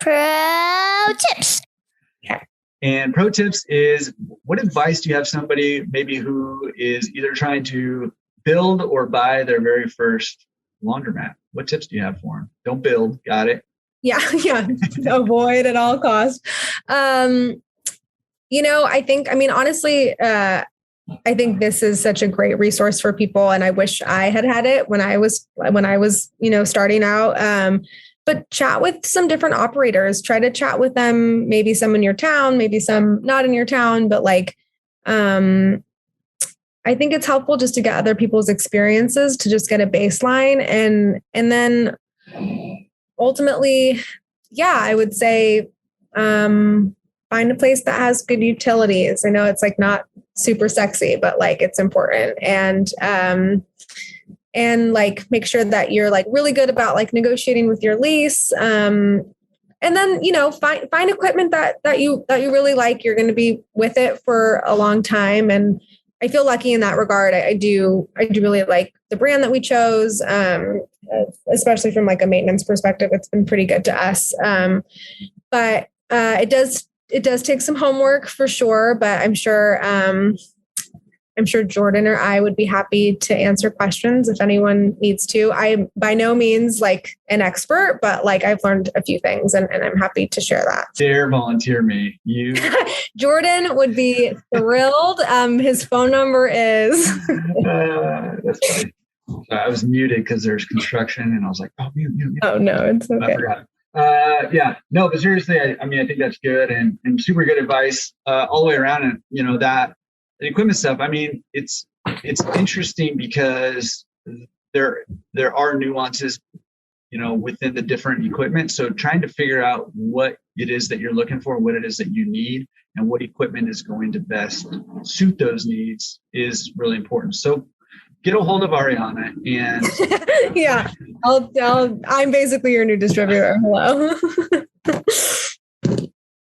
Pro tips. And pro tips is, what advice do you have somebody maybe who is either trying to build or buy their very first laundromat? What tips do you have for them? Don't build. Got it. Yeah. Avoid at all costs. Honestly, I think this is such a great resource for people, and I wish I had it when I was, starting out. But chat with some different operators, try to chat with them, maybe some in your town, maybe some not in your town, but I think it's helpful just to get other people's experiences to just get a baseline. And then ultimately, I would say, find a place that has good utilities. I know it's not super sexy, but it's important. And make sure that you're really good about negotiating with your lease. And then, find equipment that you really like. You're going to be with it for a long time. And I feel lucky in that regard. I do really like the brand that we chose, especially from a maintenance perspective. It's been pretty good to us. But it does take some homework for sure, but I'm sure Jordan or I would be happy to answer questions if anyone needs to. I'm by no means an expert, but I've learned a few things and I'm happy to share that. Dare volunteer me. You Jordan would be thrilled. His phone number is that's funny. I was muted because there's construction and I was like, mute. Oh no, it's okay. I forgot. No, but seriously, I think that's good and super good advice all the way around. And that the equipment stuff, it's interesting because there are nuances, within the different equipment. So trying to figure out what it is that you're looking for, what it is that you need, and what equipment is going to best suit those needs is really important. So get a hold of Ariana and yeah, I'm basically your new distributor. Hello.